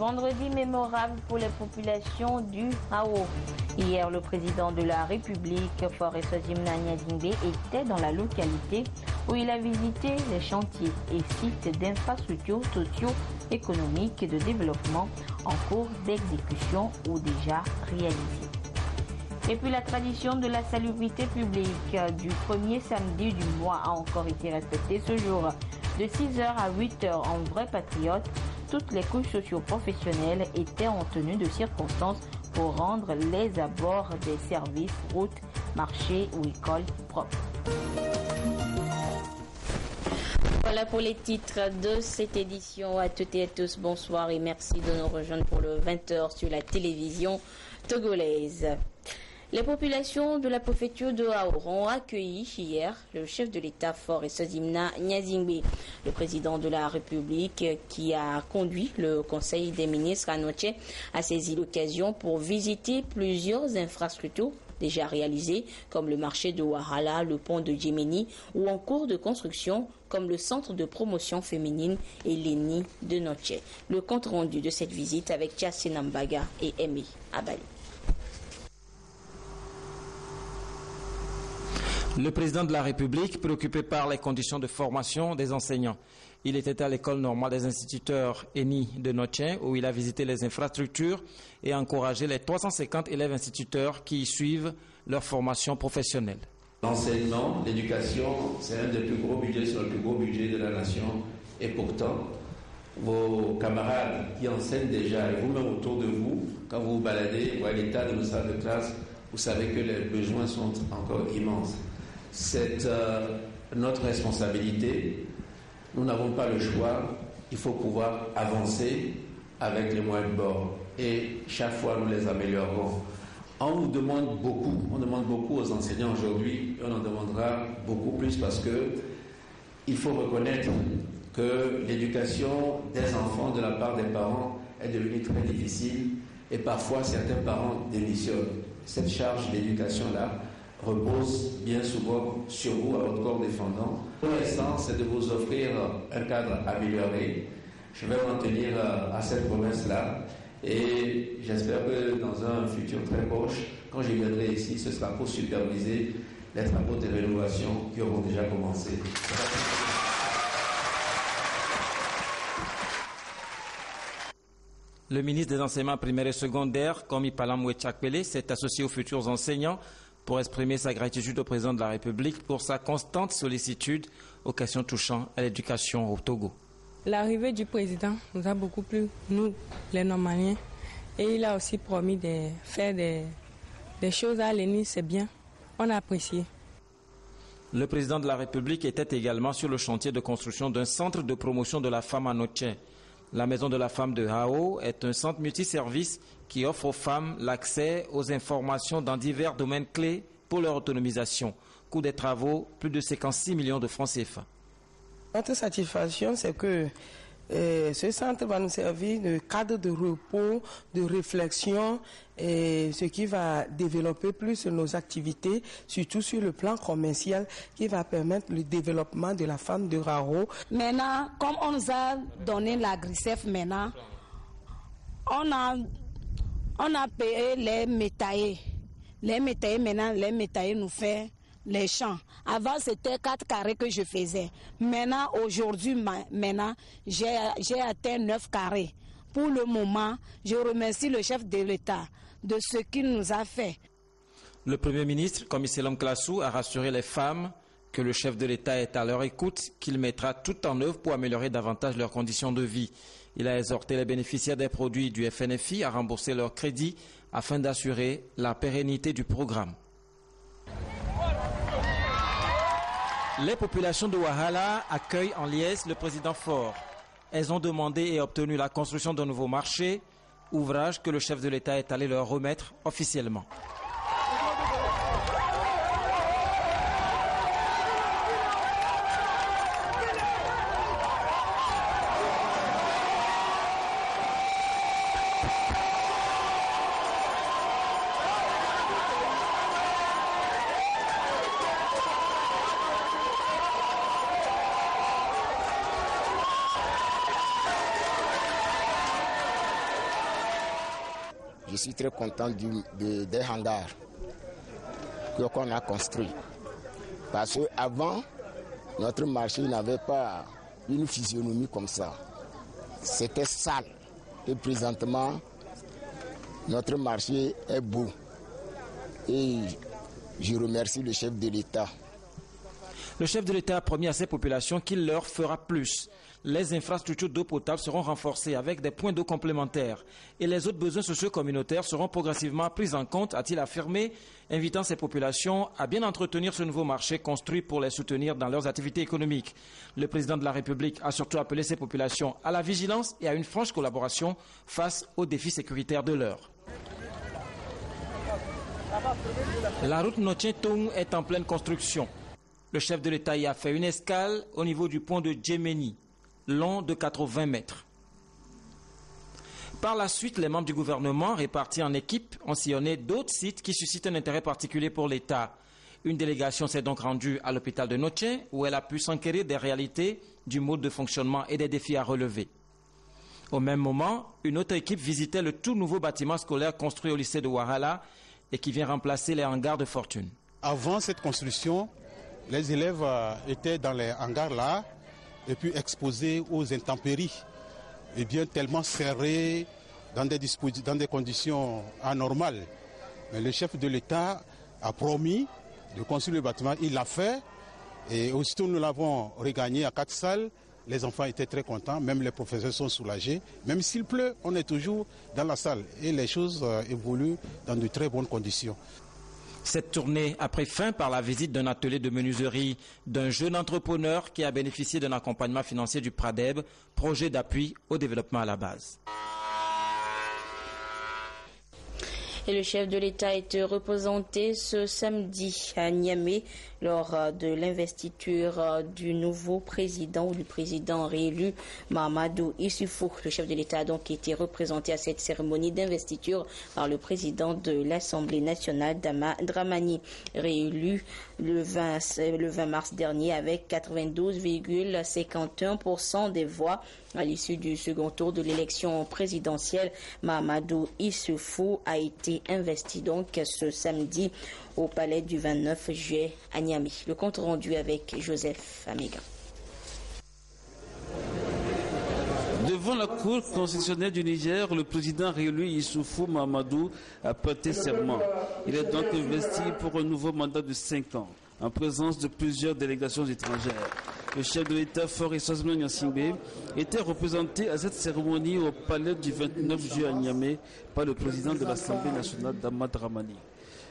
Vendredi mémorable pour les populations du Hao. Hier, le président de la République, Faure Sozimna Nyadingbe, était dans la localité où il a visité les chantiers et sites d'infrastructures socio-économiques et de développement en cours d'exécution ou déjà réalisés. Et puis la tradition de la salubrité publique du premier samedi du mois a encore été respectée ce jour. De 6h à 8h en vrai patriote, toutes les couches socio-professionnelles étaient en tenue de circonstance pour rendre les abords des services, routes, marchés ou écoles propres. Voilà pour les titres de cette édition. À toutes et à tous, bonsoir et merci de nous rejoindre pour le 20h sur la télévision togolaise. Les populations de la préfecture de Hao ont accueilli hier le chef de l'État Faure Sozimna Nyadingbe, le président de la République qui a conduit le Conseil des ministres à Noche, a saisi l'occasion pour visiter plusieurs infrastructures déjà réalisées comme le marché de Wahala, le pont de Djemeni ou en cours de construction comme le centre de promotion féminine et l'ENI de Noche. Le compte rendu de cette visite avec Tchassé Nambaga et Aimé Abali. Le président de la République, préoccupé par les conditions de formation des enseignants. Il était à l'école normale des instituteurs ENI de Noche, où il a visité les infrastructures et encouragé les 350 élèves instituteurs qui y suivent leur formation professionnelle. L'enseignement, l'éducation, c'est un des plus gros budgets sur le plus gros budget de la nation. Et pourtant, vos camarades qui enseignent déjà, et vous-même autour de vous, quand vous vous baladez, vous voyez l'état de nos salles de classe, vous savez que les besoins sont encore immenses. C'est notre responsabilité. Nous n'avons pas le choix. Il faut pouvoir avancer avec les moyens de bord. Et chaque fois, nous les améliorerons. On nous demande beaucoup aux enseignants aujourd'hui, et on en demandera beaucoup plus parce que il faut reconnaître que l'éducation des enfants de la part des parents est devenue très difficile et parfois certains parents démissionnent. Cette charge d'éducation-là repose bien souvent sur vous, à votre corps défendant. Pour l'instant, c'est de vous offrir un cadre amélioré. Je vais m'en tenir à cette promesse-là et j'espère que dans un futur très proche, quand je viendrai ici, ce sera pour superviser les travaux de rénovation qui auront déjà commencé. Le ministre des Enseignements primaires et secondaires, Komi Palamoué Tchakpele, s'est associé aux futurs enseignants pour exprimer sa gratitude au président de la République pour sa constante sollicitude aux questions touchant à l'éducation au Togo. L'arrivée du président nous a beaucoup plu, nous, les Normaliens, et il a aussi promis de faire des choses à l'ENI, c'est bien, on a apprécié. Le président de la République était également sur le chantier de construction d'un centre de promotion de la femme à Noche. La Maison de la Femme de Hao est un centre multiservice qui offre aux femmes l'accès aux informations dans divers domaines clés pour leur autonomisation. Coût des travaux, plus de 56 millions de francs CFA. Notre satisfaction, c'est que ce centre va nous servir de cadre de repos, de réflexion, et ce qui va développer plus nos activités, surtout sur le plan commercial, qui va permettre le développement de la femme de Hao. Maintenant, comme on nous a donné la GRICEF maintenant, on a payé les métayers. Les métayers maintenant, les métayers nous font les champs. Avant, c'était 4 carrés que je faisais. Maintenant, aujourd'hui, j'ai atteint 9 carrés. Pour le moment, je remercie le chef de l'État de ce qu'il nous a fait. Le Premier ministre, Komi Selam Klassou, a rassuré les femmes que le chef de l'État est à leur écoute, qu'il mettra tout en œuvre pour améliorer davantage leurs conditions de vie. Il a exhorté les bénéficiaires des produits du FNFI à rembourser leurs crédits afin d'assurer la pérennité du programme. Les populations de Wahala accueillent en liesse le président Faure. Elles ont demandé et obtenu la construction d'un nouveau marché, ouvrage que le chef de l'État est allé leur remettre officiellement. Je suis très content des hangars qu'on a construits. Parce qu'avant, notre marché n'avait pas une physionomie comme ça. C'était sale. Et présentement, notre marché est beau. Et je remercie le chef de l'État. Le chef de l'État a promis à ses populations qu'il leur fera plus. Les infrastructures d'eau potable seront renforcées avec des points d'eau complémentaires et les autres besoins sociaux communautaires seront progressivement pris en compte, a-t-il affirmé, invitant ces populations à bien entretenir ce nouveau marché construit pour les soutenir dans leurs activités économiques. Le président de la République a surtout appelé ces populations à la vigilance et à une franche collaboration face aux défis sécuritaires de l'heure. La route Noche-Tung est en pleine construction. Le chef de l'État y a fait une escale au niveau du pont de Djemeni, long de 80 mètres. Par la suite, les membres du gouvernement, répartis en équipes, ont sillonné d'autres sites qui suscitent un intérêt particulier pour l'État. Une délégation s'est donc rendue à l'hôpital de Noche, où elle a pu s'enquérir des réalités, du mode de fonctionnement et des défis à relever. Au même moment, une autre équipe visitait le tout nouveau bâtiment scolaire construit au lycée de Wahala et qui vient remplacer les hangars de Fortune. Avant cette construction, les élèves étaient dans les hangars là et puis exposés aux intempéries, et bien tellement serrés dans des conditions anormales. Mais le chef de l'État a promis de construire le bâtiment, il l'a fait et aussitôt nous l'avons regagné à 4 salles. Les enfants étaient très contents, même les professeurs sont soulagés. Même s'il pleut, on est toujours dans la salle et les choses évoluent dans de très bonnes conditions. Cette tournée a pris fin par la visite d'un atelier de menuiserie d'un jeune entrepreneur qui a bénéficié d'un accompagnement financier du PRADEB, projet d'appui au développement à la base. Et le chef de l'État a été représenté ce samedi à Niamey lors de l'investiture du nouveau président ou du président réélu Mahamadou Issoufou. Le chef de l'État a donc été représenté à cette cérémonie d'investiture par le président de l'Assemblée nationale, Dramani, réélu le 20 mars dernier avec 92,51% des voix. À l'issue du second tour de l'élection présidentielle, Mahamadou Issoufou a été investi donc ce samedi au palais du 29 juillet à Niamey. Le compte rendu avec Joseph Améga. Devant la Cour constitutionnelle du Niger, le président réélu Issoufou Mahamadou a prêté serment. Il est donc investi pour un nouveau mandat de 5 ans, en présence de plusieurs délégations étrangères. Le chef de l'État, Faure Sosman Yassingbe, était représenté à cette cérémonie au palais du 29 juillet à Niamey par le président de l'Assemblée nationale, Dama Dramani.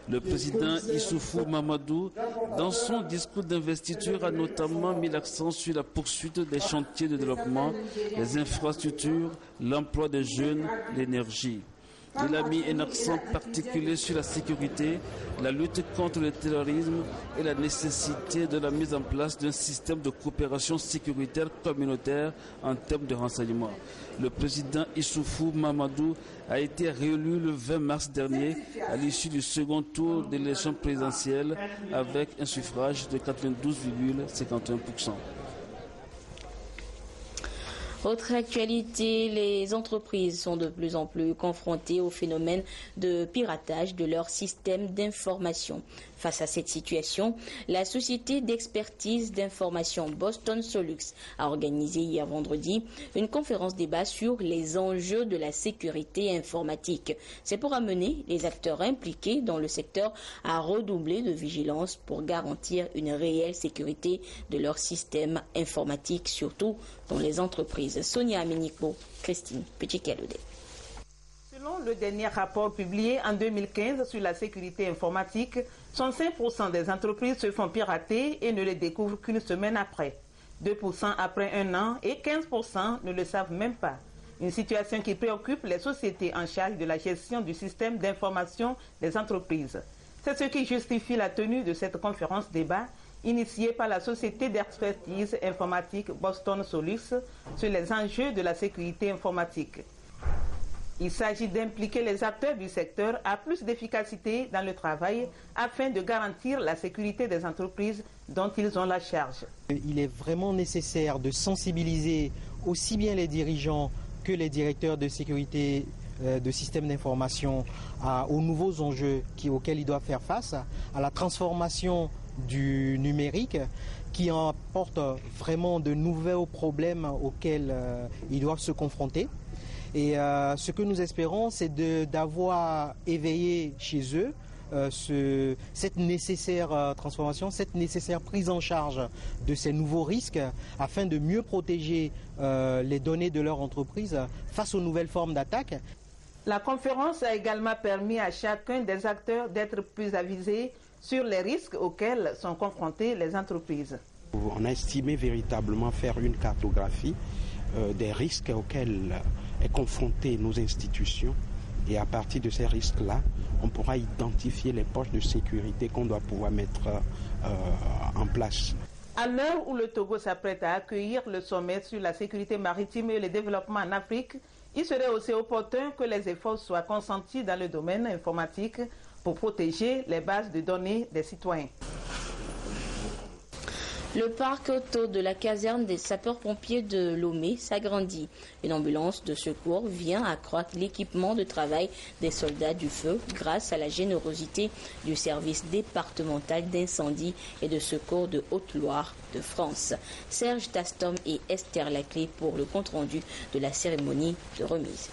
Le président Issoufou Mahamadou, dans son discours d'investiture, a notamment mis l'accent sur la poursuite des chantiers de développement, les infrastructures, l'emploi des jeunes, l'énergie. Il a mis un accent particulier sur la sécurité, la lutte contre le terrorisme et la nécessité de la mise en place d'un système de coopération sécuritaire communautaire en termes de renseignement. Le président Issoufou Mahamadou a été réélu le 20 mars dernier à l'issue du second tour de l'élection présidentielle avec un suffrage de 92,51%. Autre actualité, les entreprises sont de plus en plus confrontées au phénomène de piratage de leur système d'information. Face à cette situation, la société d'expertise d'information Boston Solux a organisé hier vendredi une conférence débat sur les enjeux de la sécurité informatique. C'est pour amener les acteurs impliqués dans le secteur à redoubler de vigilance pour garantir une réelle sécurité de leur système informatique, surtout dans les entreprises. Sonia Ameniko, Christine Petit-Calodé. Selon le dernier rapport publié en 2015 sur la sécurité informatique, 65% des entreprises se font pirater et ne le découvrent qu'une semaine après. 2% après un an et 15% ne le savent même pas. Une situation qui préoccupe les sociétés en charge de la gestion du système d'information des entreprises. C'est ce qui justifie la tenue de cette conférence débat initiée par la société d'expertise informatique Boston Solux sur les enjeux de la sécurité informatique. Il s'agit d'impliquer les acteurs du secteur à plus d'efficacité dans le travail afin de garantir la sécurité des entreprises dont ils ont la charge. Il est vraiment nécessaire de sensibiliser aussi bien les dirigeants que les directeurs de sécurité de systèmes d'information aux nouveaux enjeux auxquels ils doivent faire face, à la transformation du numérique qui apporte vraiment de nouveaux problèmes auxquels ils doivent se confronter. Et ce que nous espérons, c'est d'avoir éveillé chez eux cette nécessaire transformation, cette nécessaire prise en charge de ces nouveaux risques afin de mieux protéger les données de leur entreprise face aux nouvelles formes d'attaque. La conférence a également permis à chacun des acteurs d'être plus avisé sur les risques auxquels sont confrontées les entreprises. On a estimé véritablement faire une cartographie des risques auxquels est confrontée nos institutions. Et à partir de ces risques-là, on pourra identifier les poches de sécurité qu'on doit pouvoir mettre en place. À l'heure où le Togo s'apprête à accueillir le sommet sur la sécurité maritime et le développement en Afrique, il serait aussi opportun que les efforts soient consentis dans le domaine informatique pour protéger les bases de données des citoyens. Le parc auto de la caserne des sapeurs-pompiers de Lomé s'agrandit. Une ambulance de secours vient accroître l'équipement de travail des soldats du feu grâce à la générosité du service départemental d'incendie et de secours de Haute-Loire de France. Serge Tastom et Esther Laclé pour le compte-rendu de la cérémonie de remise.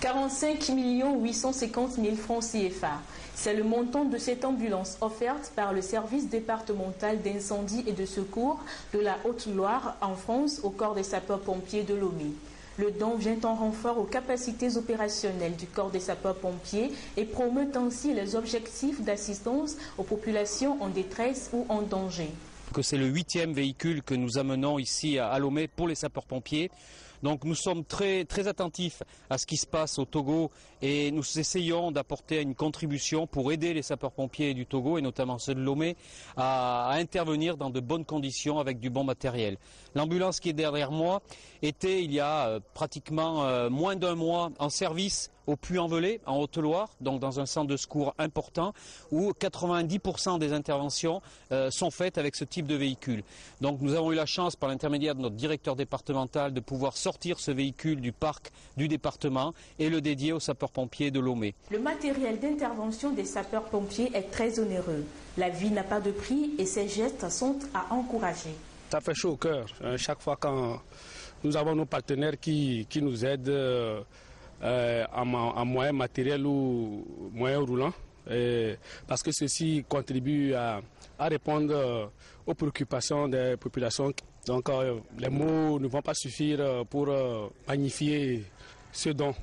45 850 000 francs CFA. C'est le montant de cette ambulance offerte par le service départemental d'incendie et de secours de la Haute-Loire en France au corps des sapeurs-pompiers de Lomé. Le don vient en renfort aux capacités opérationnelles du corps des sapeurs-pompiers et promeut ainsi les objectifs d'assistance aux populations en détresse ou en danger. C'est le 8e véhicule que nous amenons ici à Lomé pour les sapeurs-pompiers. Donc nous sommes très attentifs à ce qui se passe au Togo et nous essayons d'apporter une contribution pour aider les sapeurs-pompiers du Togo et notamment ceux de Lomé à intervenir dans de bonnes conditions avec du bon matériel. L'ambulance qui est derrière moi était il y a pratiquement moins d'un mois en service au Puy-en-Velay, en Haute-Loire, donc dans un centre de secours important, où 90% des interventions sont faites avec ce type de véhicule. Donc nous avons eu la chance, par l'intermédiaire de notre directeur départemental, de pouvoir sortir ce véhicule du parc du département et le dédier aux sapeurs-pompiers de Lomé. Le matériel d'intervention des sapeurs-pompiers est très onéreux. La vie n'a pas de prix et ces gestes sont à encourager. Ça fait chaud au cœur, chaque fois quand nous avons nos partenaires qui nous aident en moyens matériels ou moyens roulants, parce que ceci contribue à répondre aux préoccupations des populations. Donc les mots ne vont pas suffire pour magnifier ce don.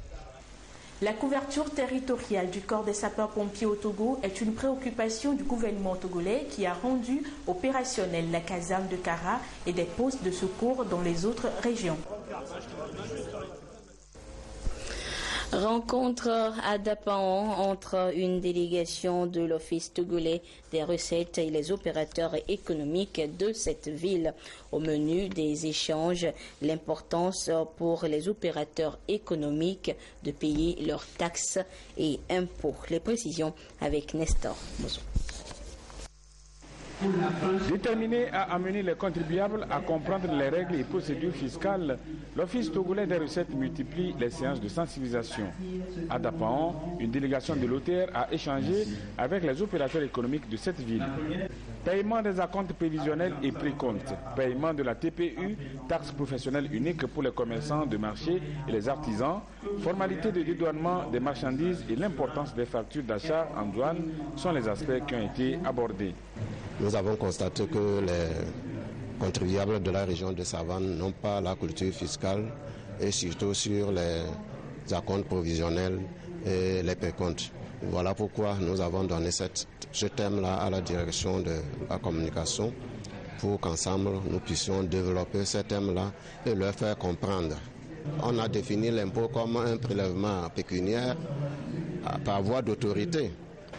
La couverture territoriale du corps des sapeurs-pompiers au Togo est une préoccupation du gouvernement togolais qui a rendu opérationnelle la caserne de Kara et des postes de secours dans les autres régions. Rencontre à Dapaon entre une délégation de l'Office togolais des recettes et les opérateurs économiques de cette ville. Au menu des échanges, l'importance pour les opérateurs économiques de payer leurs taxes et impôts. Les précisions avec Nestor Mozo. Déterminé à amener les contribuables à comprendre les règles et procédures fiscales, l'Office togolais des recettes multiplie les séances de sensibilisation. À Dapaon, une délégation de l'OTR a échangé avec les opérateurs économiques de cette ville. Paiement des acomptes prévisionnels et précomptes, paiement de la TPU, taxe professionnelle unique pour les commerçants de marché et les artisans, formalité de dédouanement des marchandises et l'importance des factures d'achat en douane sont les aspects qui ont été abordés. Nous avons constaté que les contribuables de la région de Savane n'ont pas la culture fiscale et surtout sur les acomptes provisionnels et les précomptes. Voilà pourquoi nous avons donné ce thème-là à la direction de la communication pour qu'ensemble nous puissions développer ce thème-là et leur faire comprendre. On a défini l'impôt comme un prélèvement pécuniaire par voie d'autorité.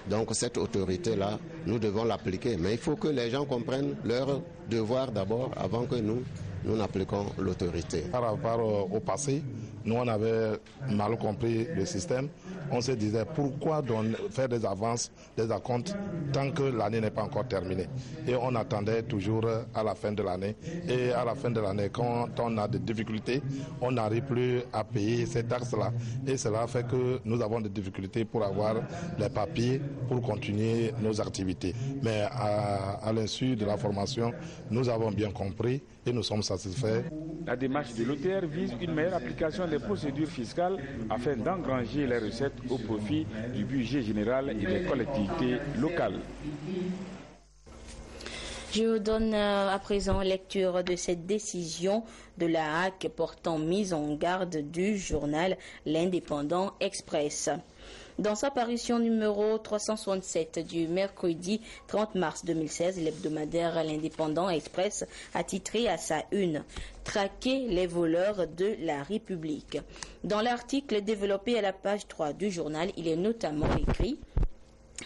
Donc cette autorité-là, nous devons l'appliquer. Mais il faut que les gens comprennent leur devoir d'abord avant que nous n'appliquons l'autorité. Par rapport au passé, nous on avait mal compris le système. on se disait pourquoi faire des avances, des acomptes tant que l'année n'est pas encore terminée. Et on attendait toujours à la fin de l'année. Et à la fin de l'année, quand on a des difficultés, on n'arrive plus à payer ces taxes-là. Et cela fait que nous avons des difficultés pour avoir les papiers pour continuer nos activités. Mais à l'insu de la formation, nous avons bien compris et nous sommes satisfaits. La démarche de l'OTR vise une meilleure application des procédures fiscales afin d'engranger les recettes au profit du budget général et des collectivités locales. Je vous donne à présent lecture de cette décision de la HAC portant mise en garde du journal L'Indépendant Express. Dans sa parution numéro 367 du mercredi 30 mars 2016, l'hebdomadaire L'Indépendant Express a titré à sa une « Traquer les voleurs de la République ». Dans l'article développé à la page 3 du journal, il est notamment écrit «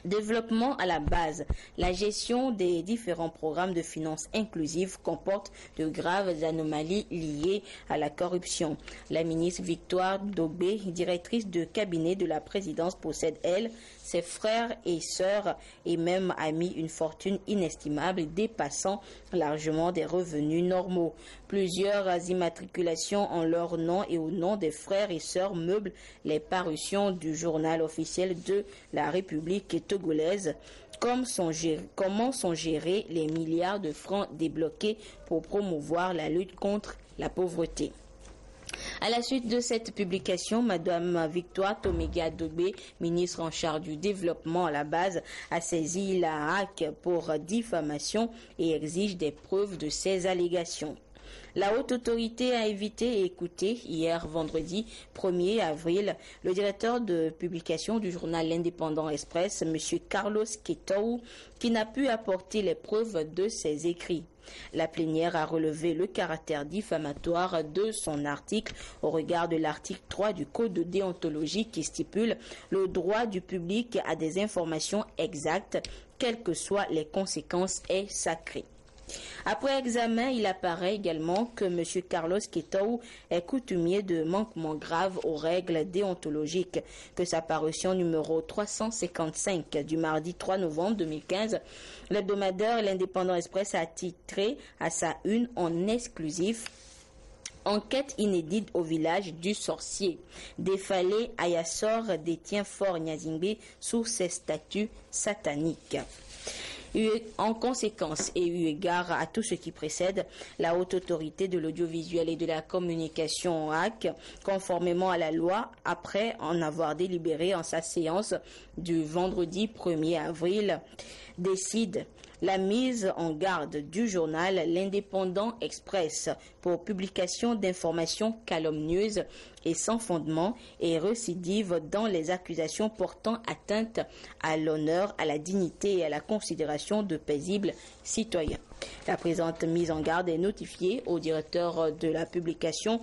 Développement à la base. La gestion des différents programmes de finances inclusives comporte de graves anomalies liées à la corruption. La ministre Victoire Daubé, directrice de cabinet de la présidence, possède, elle, ses frères et sœurs et même amis une fortune inestimable dépassant largement des revenus normaux. Plusieurs immatriculations en leur nom et au nom des frères et sœurs meublent les parutions du journal officiel de la République togolaise. Comment sont gérés les milliards de francs débloqués pour promouvoir la lutte contre la pauvreté? À la suite de cette publication, Madame Victoire Toméga Dobé, ministre en charge du développement à la base, a saisi la HAC pour diffamation et exige des preuves de ces allégations. La haute autorité a invité et écouté hier vendredi 1er avril le directeur de publication du journal L'Indépendant Express, M. Carlos Quetou, qui n'a pu apporter les preuves de ses écrits. La plénière a relevé le caractère diffamatoire de son article au regard de l'article 3 du Code de déontologie qui stipule le droit du public à des informations exactes, quelles que soient les conséquences, est sacré. Après examen, il apparaît également que M. Carlos Quetou est coutumier de manquements graves aux règles déontologiques, que sa parution numéro 355 du mardi 3 novembre 2015, l'hebdomadaire L'Indépendant Express a titré à sa une en exclusif « Enquête inédite au village du sorcier. Défalé Ayassor détient Fort Nyazingbe sous ses statuts sataniques ». En conséquence et eu égard à tout ce qui précède, la haute autorité de l'audiovisuel et de la communication HAC, conformément à la loi, après en avoir délibéré en sa séance du vendredi 1er avril, décide la mise en garde du journal L'Indépendant Express pour publication d'informations calomnieuses et sans fondement et récidive dans les accusations portant atteinte à l'honneur, à la dignité et à la considération de paisibles citoyens. La présente mise en garde est notifiée au directeur de la publication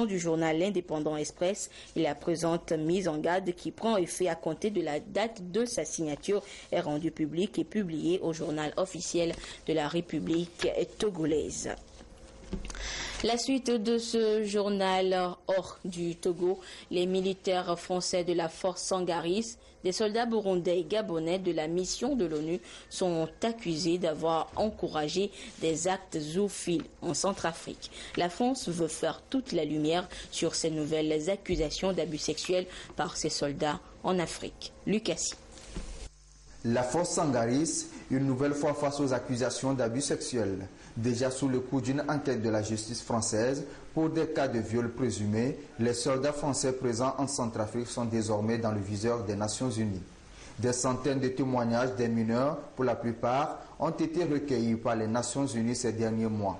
du journal L'Indépendant Express et la présente mise en garde qui prend effet à compter de la date de sa signature est rendue publique et publiée au journal officiel de la République togolaise. La suite de ce journal hors du Togo, les militaires français de la force Sangaris, des soldats burundais et gabonais de la mission de l'ONU sont accusés d'avoir encouragé des actes zoophiles en Centrafrique. La France veut faire toute la lumière sur ces nouvelles accusations d'abus sexuels par ces soldats en Afrique. Lucassi. La force Sangaris, une nouvelle fois face aux accusations d'abus sexuels. Déjà sous le coup d'une enquête de la justice française pour des cas de viol présumés, les soldats français présents en Centrafrique sont désormais dans le viseur des Nations Unies. Des centaines de témoignages des mineurs, pour la plupart, ont été recueillis par les Nations Unies ces derniers mois.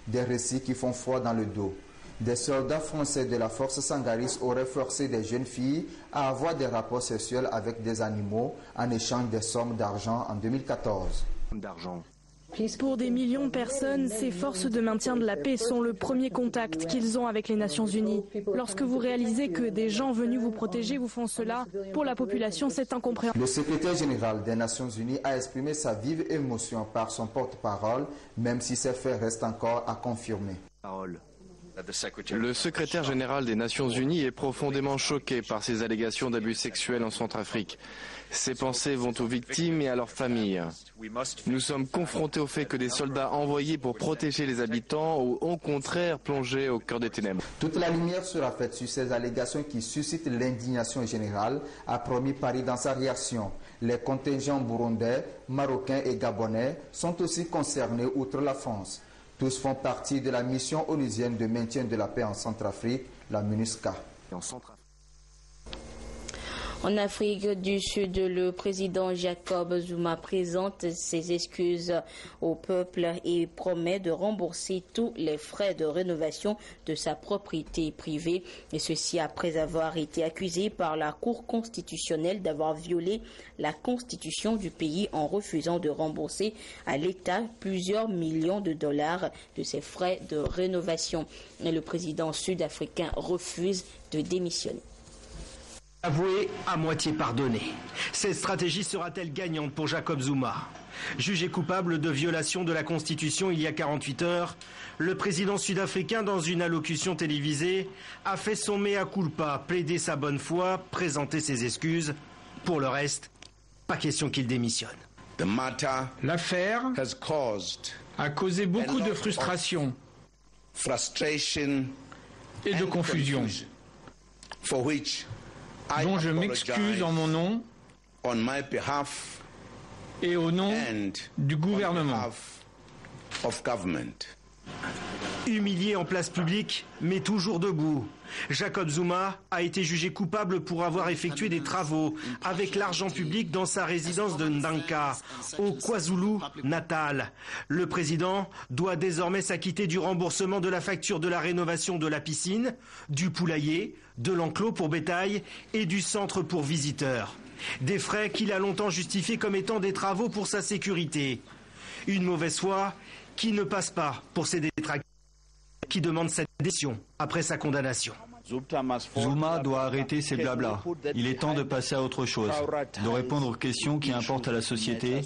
Des récits qui font froid dans le dos. Des soldats français de la force Sangaris auraient forcé des jeunes filles à avoir des rapports sexuels avec des animaux en échange des sommes d'argent en 2014. Pour des millions de personnes, ces forces de maintien de la paix sont le premier contact qu'ils ont avec les Nations Unies. Lorsque vous réalisez que des gens venus vous protéger vous font cela, pour la population, c'est incompréhensible. Le secrétaire général des Nations Unies a exprimé sa vive émotion par son porte-parole, même si ces faits restent encore à confirmer. Le secrétaire général des Nations Unies est profondément choqué par ces allégations d'abus sexuels en Centrafrique. Ses pensées vont aux victimes et à leurs familles. Nous sommes confrontés au fait que des soldats envoyés pour protéger les habitants ou au contraire plongés au cœur des ténèbres. Toute la lumière sera faite sur ces allégations qui suscitent l'indignation générale, a promis Paris dans sa réaction. Les contingents burundais, marocains et gabonais sont aussi concernés outre la France. Tous font partie de la mission onusienne de maintien de la paix en Centrafrique, la MINUSCA. En Afrique du Sud, le président Jacob Zuma présente ses excuses au peuple et promet de rembourser tous les frais de rénovation de sa propriété privée. Et ceci après avoir été accusé par la Cour constitutionnelle d'avoir violé la constitution du pays en refusant de rembourser à l'État plusieurs millions de dollars de ses frais de rénovation. Et le président sud-africain refuse de démissionner. Avoué, à moitié pardonné. Cette stratégie sera-t-elle gagnante pour Jacob Zuma? Jugé coupable de violation de la Constitution il y a 48 heures, le président sud-africain, dans une allocution télévisée, a fait son mea culpa, plaidé sa bonne foi, présenté ses excuses. Pour le reste, pas question qu'il démissionne. L'affaire a causé beaucoup de frustration et de confusion, dont je m'excuse en mon nom et au nom du gouvernement. Humilié en place publique, mais toujours debout, Jacob Zuma a été jugé coupable pour avoir effectué des travaux avec l'argent public dans sa résidence de Ndanka, au KwaZulu-Natal. Le président doit désormais s'acquitter du remboursement de la facture de la rénovation de la piscine, du poulailler, de l'enclos pour bétail et du centre pour visiteurs. Des frais qu'il a longtemps justifiés comme étant des travaux pour sa sécurité. Une mauvaise foi qui ne passe pas pour ses détracteurs qui demandent cette décision après sa condamnation. Zuma doit arrêter ses blablas. Il est temps de passer à autre chose, de répondre aux questions qui importent à la société.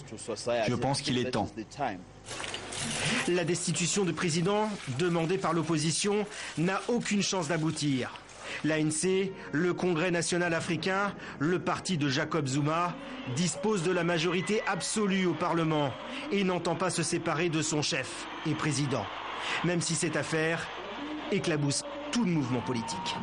Je pense qu'il est temps. La destitution du président, demandée par l'opposition, n'a aucune chance d'aboutir. L'ANC, le Congrès national africain, le parti de Jacob Zuma, dispose de la majorité absolue au Parlement et n'entend pas se séparer de son chef et président, même si cette affaire éclabousse tout le mouvement politique.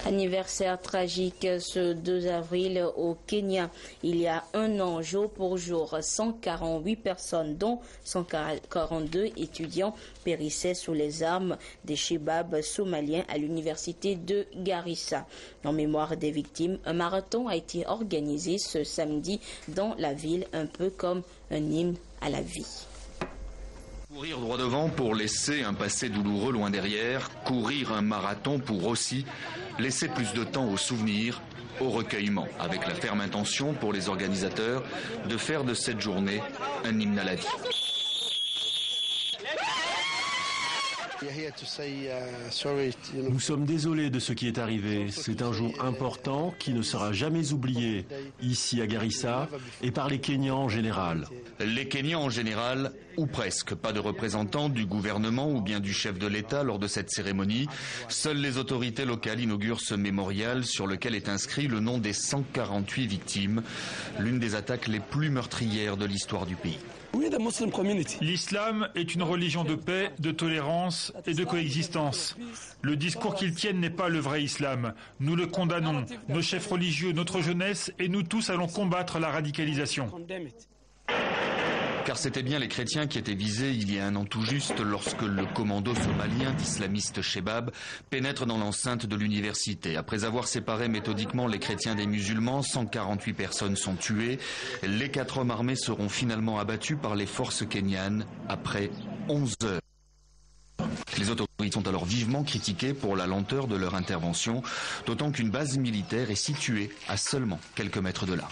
Anniversaire tragique ce 2 avril au Kenya. Il y a un an, jour pour jour, 148 personnes, dont 142 étudiants, périssaient sous les armes des Shebabs somaliens à l'université de Garissa. En mémoire des victimes, un marathon a été organisé ce samedi dans la ville, un peu comme un hymne à la vie. Courir droit devant pour laisser un passé douloureux loin derrière, courir un marathon pour aussi laisser plus de temps au souvenir, au recueillement, avec la ferme intention pour les organisateurs de faire de cette journée un hymne à la vie. Nous sommes désolés de ce qui est arrivé. C'est un jour important qui ne sera jamais oublié ici à Garissa et par les Kenyans en général. Les Kenyans en général, ou presque, pas de représentants du gouvernement ou bien du chef de l'État lors de cette cérémonie. Seules les autorités locales inaugurent ce mémorial sur lequel est inscrit le nom des 148 victimes, l'une des attaques les plus meurtrières de l'histoire du pays. L'islam est une religion de paix, de tolérance et de coexistence. Le discours qu'ils tiennent n'est pas le vrai islam. Nous le condamnons, nos chefs religieux, notre jeunesse et nous tous allons combattre la radicalisation. Car c'était bien les chrétiens qui étaient visés il y a un an tout juste lorsque le commando somalien d'islamistes Shebab pénètre dans l'enceinte de l'université. Après avoir séparé méthodiquement les chrétiens des musulmans, 148 personnes sont tuées. Les 4 hommes armés seront finalement abattus par les forces kenyanes après 11 heures. Les autorités Ils sont alors vivement critiqués pour la lenteur de leur intervention, d'autant qu'une base militaire est située à seulement quelques mètres de là.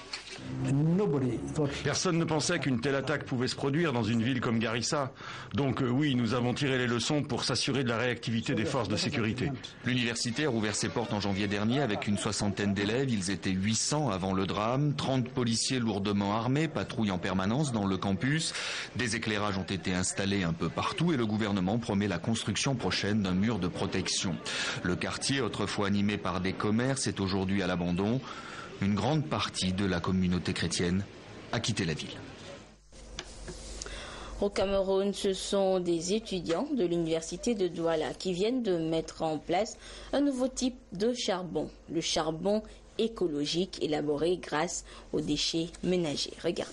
Personne ne pensait qu'une telle attaque pouvait se produire dans une ville comme Garissa. Donc oui, nous avons tiré les leçons pour s'assurer de la réactivité des forces de sécurité. L'université a rouvert ses portes en janvier dernier avec une 60aine d'élèves. Ils étaient 800 avant le drame. 30 policiers lourdement armés patrouillent en permanence dans le campus. Des éclairages ont été installés un peu partout et le gouvernement promet la construction prochaine d'un mur de protection. Le quartier, autrefois animé par des commerces, est aujourd'hui à l'abandon. Une grande partie de la communauté chrétienne a quitté la ville. Au Cameroun, ce sont des étudiants de l'université de Douala qui viennent de mettre en place un nouveau type de charbon, le charbon écologique élaboré grâce aux déchets ménagers. Regardez.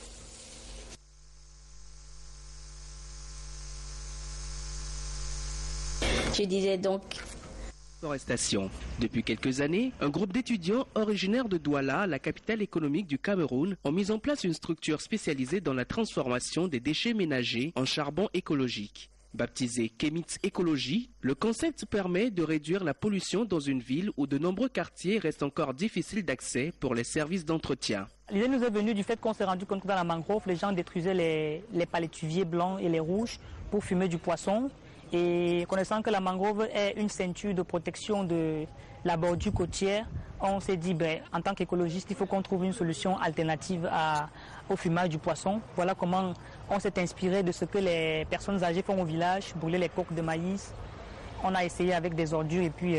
Je disais donc... Depuis quelques années, un groupe d'étudiants originaires de Douala, la capitale économique du Cameroun, ont mis en place une structure spécialisée dans la transformation des déchets ménagers en charbon écologique. Baptisé Kemitz Écologie, le concept permet de réduire la pollution dans une ville où de nombreux quartiers restent encore difficiles d'accès pour les services d'entretien. L'idée nous est venue du fait qu'on s'est rendu compte que dans la mangrove, les gens détruisaient les palétuviers blancs et les rouges pour fumer du poisson. Et connaissant que la mangrove est une ceinture de protection de la bordure côtière, on s'est dit, en tant qu'écologiste, il faut qu'on trouve une solution alternative au fumage du poisson. Voilà comment on s'est inspiré de ce que les personnes âgées font au village, brûler les coques de maïs. On a essayé avec des ordures et puis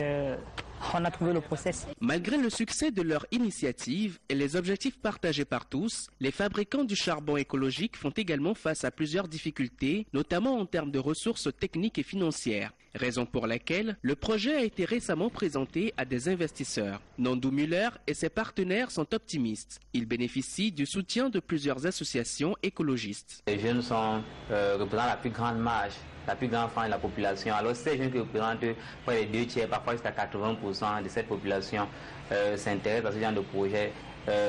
on a trouvé le process. Malgré le succès de leur initiative et les objectifs partagés par tous, les fabricants du charbon écologique font également face à plusieurs difficultés, notamment en termes de ressources techniques et financières. Raison pour laquelle le projet a été récemment présenté à des investisseurs. Nandou Muller et ses partenaires sont optimistes. Ils bénéficient du soutien de plusieurs associations écologistes. Les jeunes représentent la plus grande marge, la plus grande frange de la population. Alors ces jeunes qui représentent près des 2/3, parfois jusqu'à 80% de cette population s'intéressent à ce genre de projet.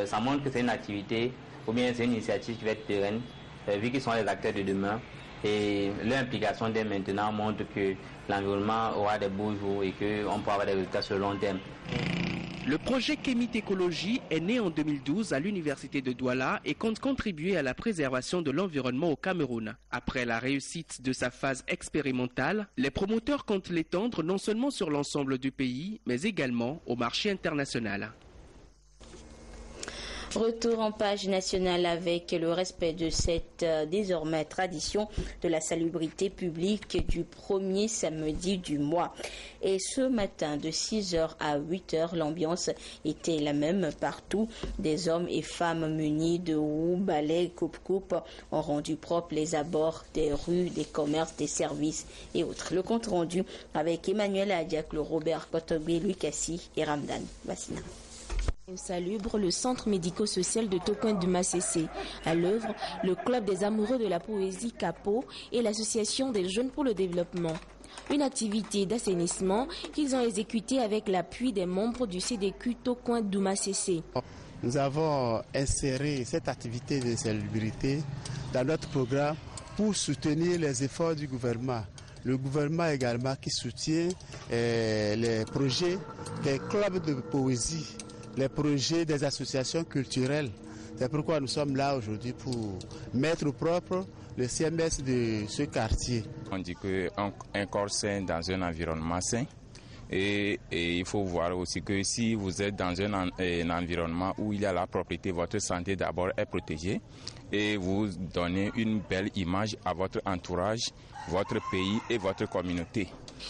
Ça montre que c'est une activité ou bien c'est une initiative qui va être pérenne, vu qu'ils sont les acteurs de demain. Et leur implication dès maintenant montre que l'environnement aura des beaux jours et qu'on pourra avoir des résultats sur le long terme. Le projet Kemitz Écologie est né en 2012 à l'université de Douala et compte contribuer à la préservation de l'environnement au Cameroun. Après la réussite de sa phase expérimentale, les promoteurs comptent l'étendre non seulement sur l'ensemble du pays, mais également au marché international. Retour en page nationale avec le respect de cette désormais tradition de la salubrité publique du premier samedi du mois. Et ce matin, de 6h à 8h, l'ambiance était la même partout. Des hommes et femmes munis de houes, balais, coupe-coupe ont rendu propres les abords des rues, des commerces, des services et autres. Le compte rendu avec Emmanuel Adiaklo, Robert Kotogbe, Louis Cassi et Ramdan Bassina. Insalubre, le centre médico-social de Tokoin-Dumassessé. À l'œuvre, le club des amoureux de la poésie Capo et l'association des jeunes pour le développement. Une activité d'assainissement qu'ils ont exécutée avec l'appui des membres du CDQ Tokoin-Dumassessé. Nous avons inséré cette activité de salubrité dans notre programme pour soutenir les efforts du gouvernement. Le gouvernement également qui soutient les projets des clubs de poésie, les projets des associations culturelles. C'est pourquoi nous sommes là aujourd'hui pour mettre au propre le CMS de ce quartier. On dit qu'un corps sain dans un environnement sain. Et il faut voir aussi que si vous êtes dans un environnement où il y a la propriété, votre santé d'abord est protégée et vous donnez une belle image à votre entourage, votre pays et votre communauté.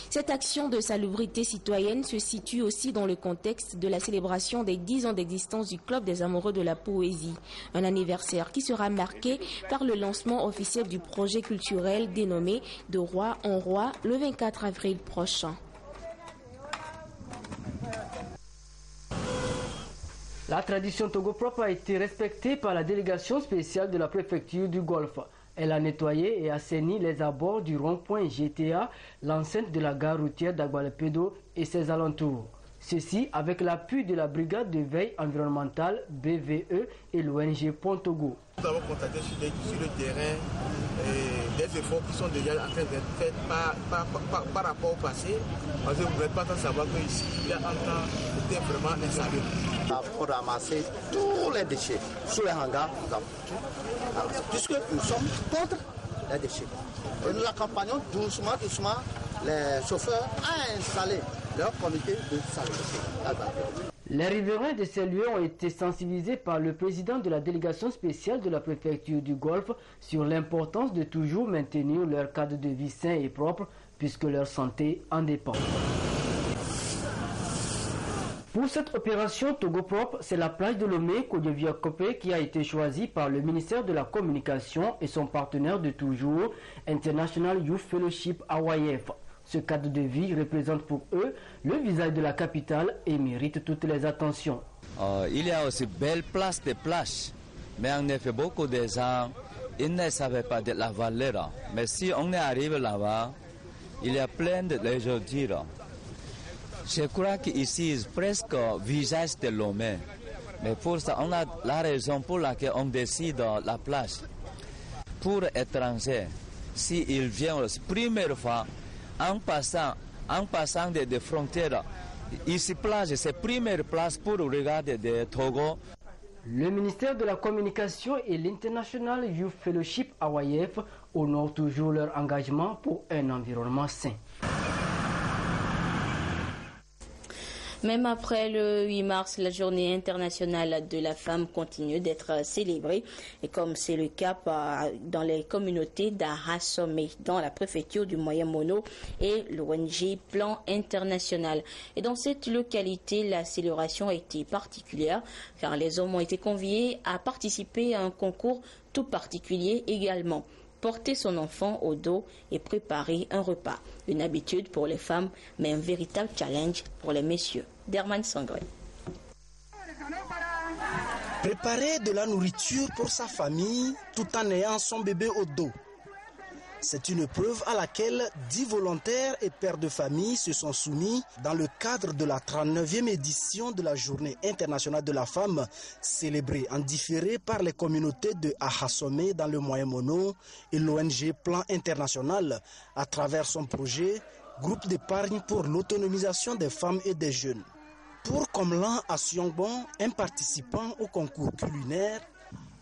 Cette action de salubrité citoyenne se situe aussi dans le contexte de la célébration des 10 ans d'existence du Club des amoureux de la poésie. Un anniversaire qui sera marqué par le lancement officiel du projet culturel dénommé De Roi en Roi le 24 avril prochain. La tradition Togo propre a été respectée par la délégation spéciale de la préfecture du Golfe. Elle a nettoyé et assaini les abords du rond-point GTA, l'enceinte de la gare routière d'Agualepedo et ses alentours. Ceci avec l'appui de la brigade de veille environnementale BVE et l'ONG Pontogo. Nous avons constaté sur le terrain des efforts qui sont déjà en train d'être faits par rapport au passé. Parce que vous n'êtes pas sans savoir qu'ici, il y a un temps, c'était vraiment installé. Pour ramasser tous les déchets sous les hangars, puisque nous sommes contre les déchets. Et nous accompagnons doucement les chauffeurs à installer leur comité de salubrité. Les riverains de ces lieux ont été sensibilisés par le président de la délégation spéciale de la préfecture du Golfe sur l'importance de toujours maintenir leur cadre de vie sain et propre puisque leur santé en dépend. Pour cette opération Togo Propre, c'est la plage de Lomé Kodjeviakopé qui a été choisie par le ministère de la Communication et son partenaire de toujours, International Youth Fellowship AYF. Ce cadre de vie représente pour eux le visage de la capitale et mérite toutes les attentions. Il y a aussi belle place de plage, mais en effet beaucoup de gens ils ne savaient pas de la valeur. Mais si on arrive là-bas, il y a plein de légendes. Je crois qu'ici c'est presque visage de l'homme. Mais pour ça, on a la raison pour laquelle on décide la plage. Pour étrangers, s'ils viennent la première fois, en passant des frontières, ici plage, c'est la première place pour regarder des Togo. Le ministère de la Communication et l'International Youth Fellowship AYF honorent toujours leur engagement pour un environnement sain. Même après le 8 mars, la journée internationale de la femme continue d'être célébrée, et comme c'est le cas dans les communautés d'Ahasomé, dans la préfecture du Moyen-Mono et l'ONG Plan International. Et dans cette localité, la célébration a été particulière, car les hommes ont été conviés à participer à un concours tout particulier également. Porter son enfant au dos et préparer un repas. Une habitude pour les femmes, mais un véritable challenge pour les messieurs. Derman Sangré. Préparer de la nourriture pour sa famille tout en ayant son bébé au dos. C'est une preuve à laquelle 10 volontaires et pères de famille se sont soumis dans le cadre de la 39e édition de la Journée internationale de la femme, célébrée en différé par les communautés de Ahasomé dans le Moyen-Mono et l'ONG Plan International à travers son projet Groupe d'épargne pour l'autonomisation des femmes et des jeunes. Pour Komlan Asiongbon, un participant au concours culinaire,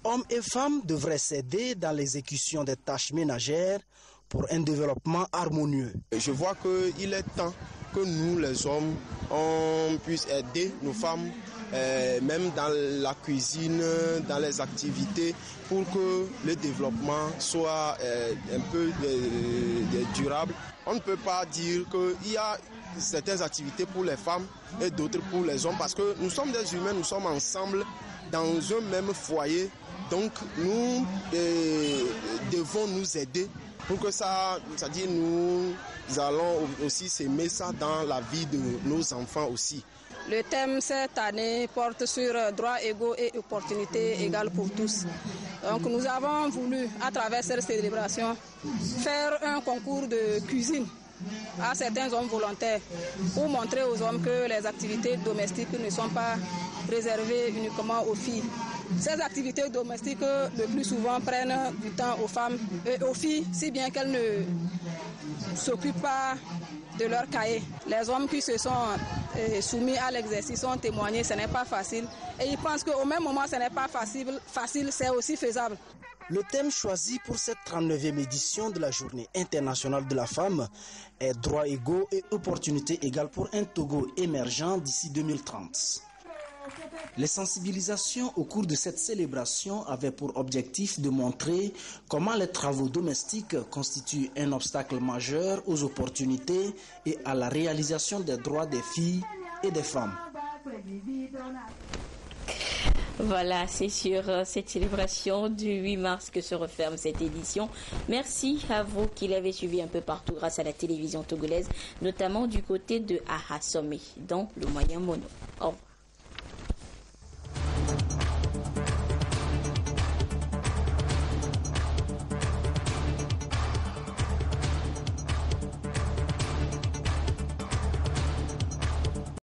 hommes et femmes devraient s'aider dans l'exécution des tâches ménagères pour un développement harmonieux. Je vois qu'il est temps que nous, les hommes, on puisse aider nos femmes, même dans la cuisine, dans les activités, pour que le développement soit un peu durable. On ne peut pas dire qu'il y a certaines activités pour les femmes et d'autres pour les hommes, parce que nous sommes des humains, nous sommes ensemble dans un même foyer. Donc nous devons nous aider pour que ça, c'est-à-dire nous allons aussi s'aimer ça dans la vie de nos enfants aussi. Le thème cette année porte sur droits égaux et opportunités égales pour tous. Donc nous avons voulu, à travers cette célébration, faire un concours de cuisine à certains hommes volontaires pour montrer aux hommes que les activités domestiques ne sont pas réservées uniquement aux filles. Ces activités domestiques, le plus souvent, prennent du temps aux femmes et aux filles, si bien qu'elles ne s'occupent pas de leur cahier. Les hommes qui se sont soumis à l'exercice ont témoigné, ce n'est pas facile. Et ils pensent qu'au même moment, ce n'est pas facile, c'est aussi faisable. Le thème choisi pour cette 39e édition de la Journée internationale de la femme est droits égaux et opportunités égales pour un Togo émergent d'ici 2030. Les sensibilisations au cours de cette célébration avaient pour objectif de montrer comment les travaux domestiques constituent un obstacle majeur aux opportunités et à la réalisation des droits des filles et des femmes. Voilà, c'est sur cette célébration du 8 mars que se referme cette édition. Merci à vous qui l'avez suivi un peu partout grâce à la télévision togolaise, notamment du côté de Ahasomé, dans le Moyen-Mono. Au revoir.